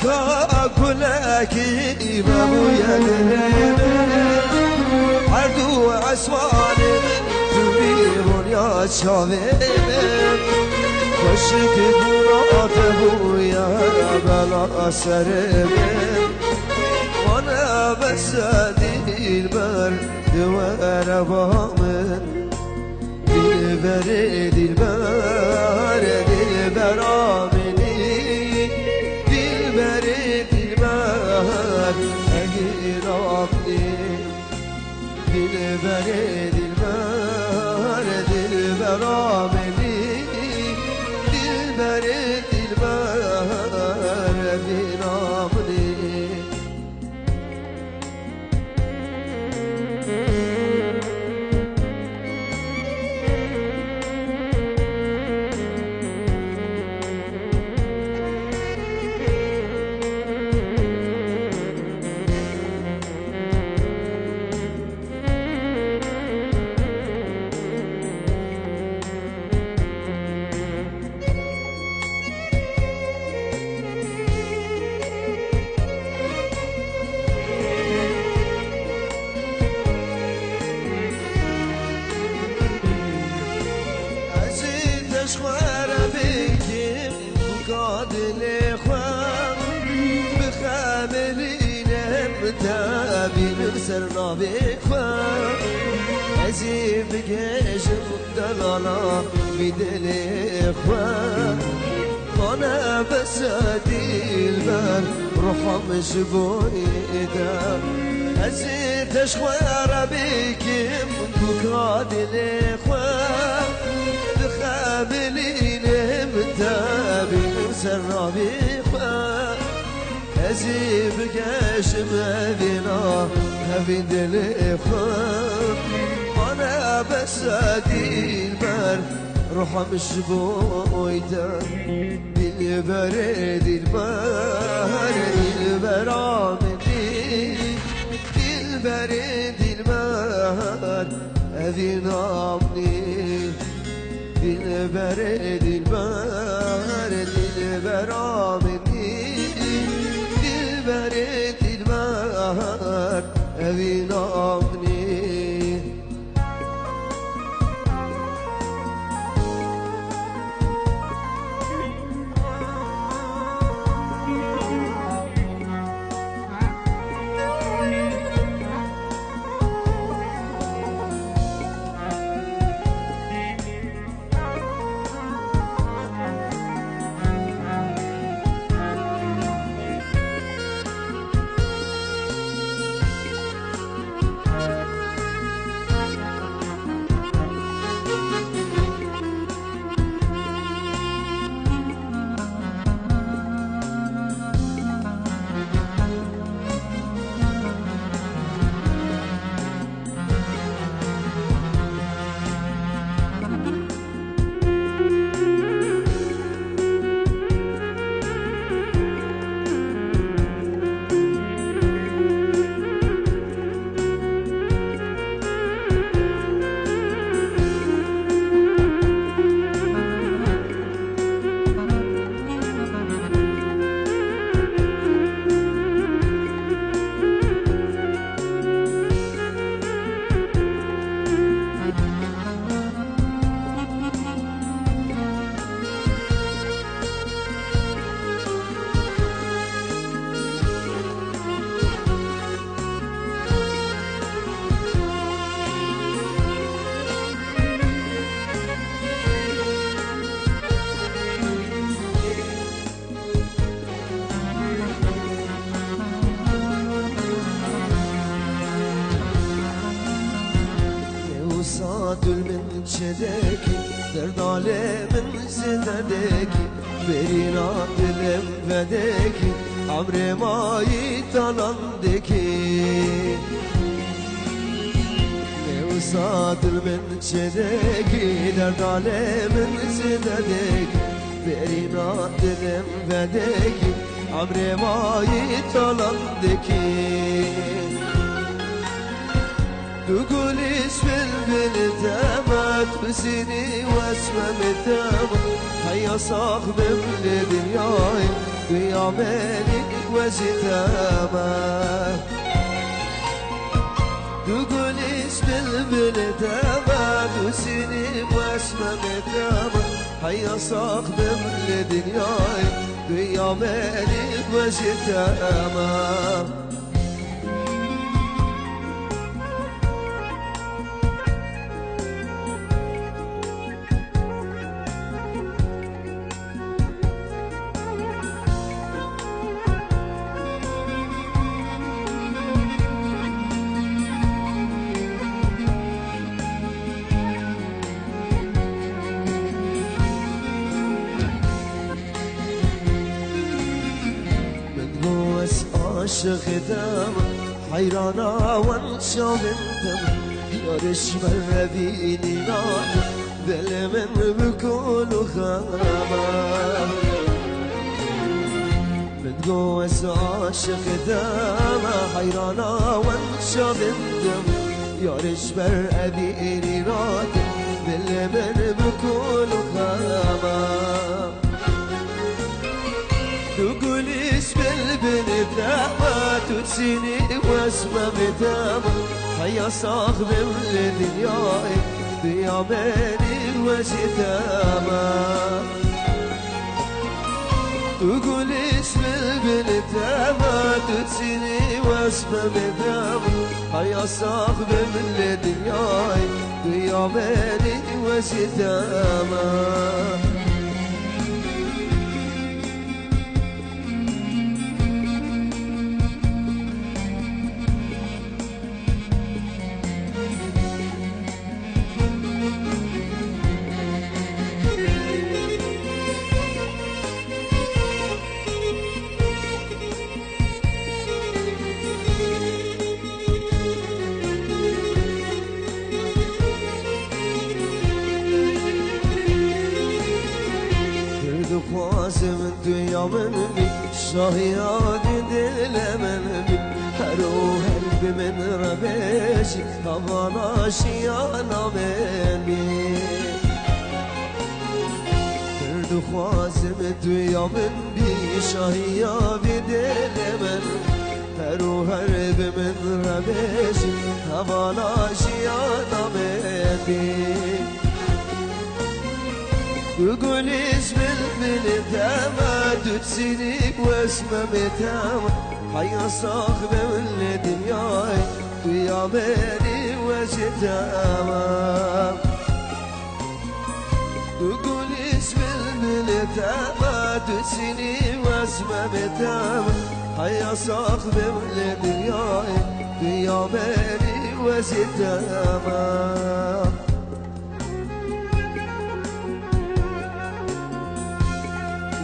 که کلکی ببوی دلم هر دو اسوانه تو بیرون یا شاویم خوشک گونات بویا بلا سرم وانا بس دل بر دوار بامن دل بر دل بر دل بر آمنی دل بر دل بر اگه رابطی دل بر دل بر دل بر آمنی دل بر دل بر اگه رابطی خواره بگیم بقادل خوام بخاملینم تابین سرنا بخوام ازی بگشم دلالا بدل خوام وانا بس دل بر روحم شبویدم ازی تشخواره بگیم بقادل خوام بخابلين متابين سرابي خواه ازي بقاش مدينة هفين دل خواه وانا بس ادي البر روحه مش بويدا دل برد البر دل برامني دل برد البر هذي نامني دل بر دل بر دل بر آمنی دل بر دل بر اوین آمنی دل من شدکی درداله من زدکی برینا دلم فدکی عمر مایی تالاندکی نوسا دل من شدکی درداله من زدکی برینا دلم فدکی عمر مایی تالاندکی تقول اسم البلد تامت بسني واسمه متامت هيا صاحب الدنيا قيامني وزتامه تقول اسم البلد ما تسيني واسمه متامه هيا صاخدم لدنياي دنيا مالك وزتامه عاشق دم حيرانة وانشاف الدم يارش مربيني نار دل من بكل خامة متجوز عاشق دم حيرانة وانشاف الدم يارش مربيني نار دل من بكل خامة تقول اسم البنت ما تنسيني واسمه متامه هيا صاخبم لدنياي دياماني وزتامه تقول اسم البنت ما تنسيني واسمه متامه هيا صاخبم لدنياي دياماني وزتامه خوازم dünya منبي شاهيات دل منبي هرو قلبي من ربيشي هوانا شيانا منبي درد خوازم dünya منبي شاهيات دل منبي هرو قلبي من ربيشي هوانا شيانا منبي تقول اسم البلد ما تتسيني واسمه متامه هيا صاخبه لدنياي دياماني وزتامه تقول اسم البلد ما تتسيني واسمه متامه هيا صاخبه لدنياي دياماني وزتامه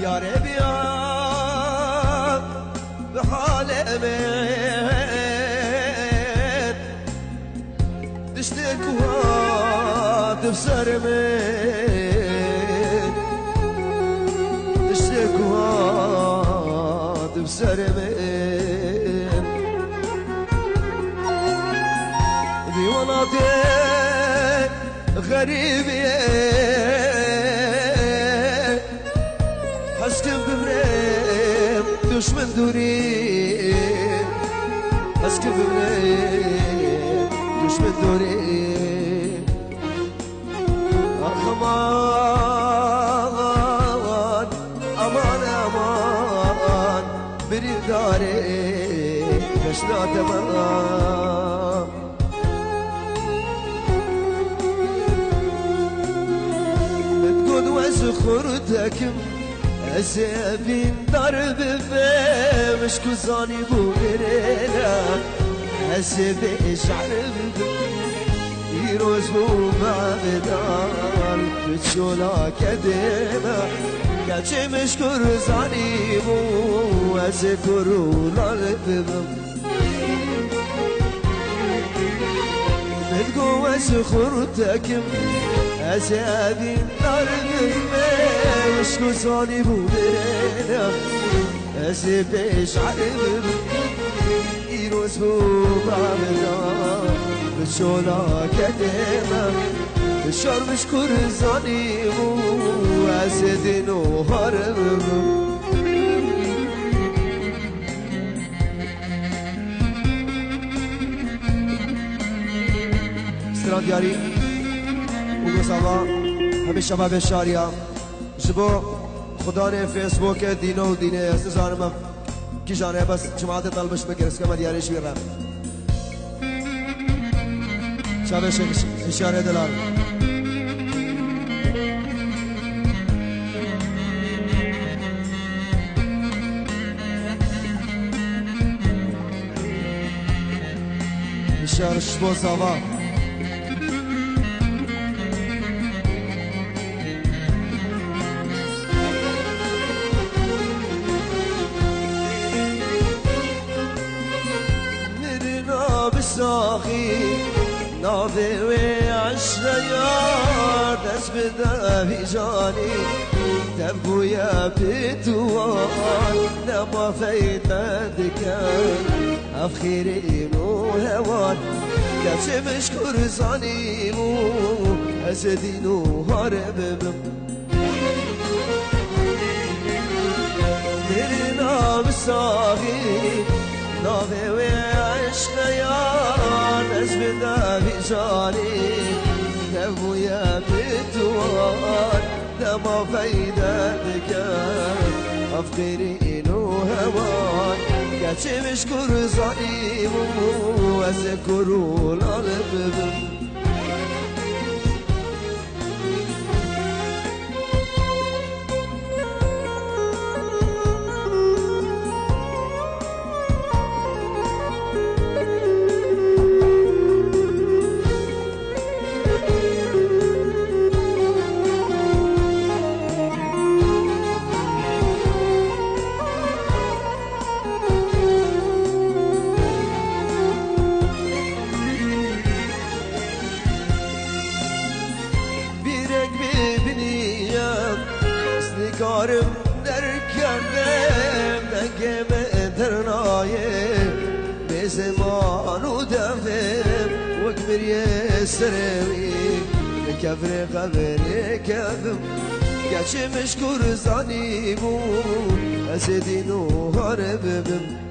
يا ربي بحال أمين تشتك وهاتف سرمين تشتك وهاتف سرمين بيوناتي غريبين حسكن بمريم دشمن دورين حسكن بمريم دشمن دورين أخمان أمان أمان بريد داري كشنا تمام بتقول وزخرتكم أسابين ضرب مش كوزاني بوغرينا أسابيش عرب يروز بو معبدان بتشولا كدينا كاتشي مش كوزاني بو أسكرو لالبم بتقو وزخرتكم أسابين ضرب مش كوزاني بوغرينا أسابيش عرب يروز بو معبدان بشولا كدينا الشر مش كرزاني وعزدين وهرب جان دیاری بگو سوا همه شباب شاریا جبو خدا نه فیسبوک دینو دینه استزارم کی جانه بس جماعت طلبش بکرس کما دیاریش بیرم شبش اشاره دلال اشارش بو سوا بساخي ناظي وعشنا يا دس بدا في جاني تبو يا بتوان لما فايتة دكان أفخيرين وهوان كاش مشكور صانيمو أسدينو هارب نرنا بساخي ناظي وعشنا يا ناس بدا في جاني نبو يا بتوان لما فايدتك أفقرين وهوان كاتش مشكور ظليم وأذكروا القلب کارم در کردم دنگم درنایه به زمان و دفم وکبر یه سروی کفر قبر کفم گچه مشکور زانیمو از دینو هاربم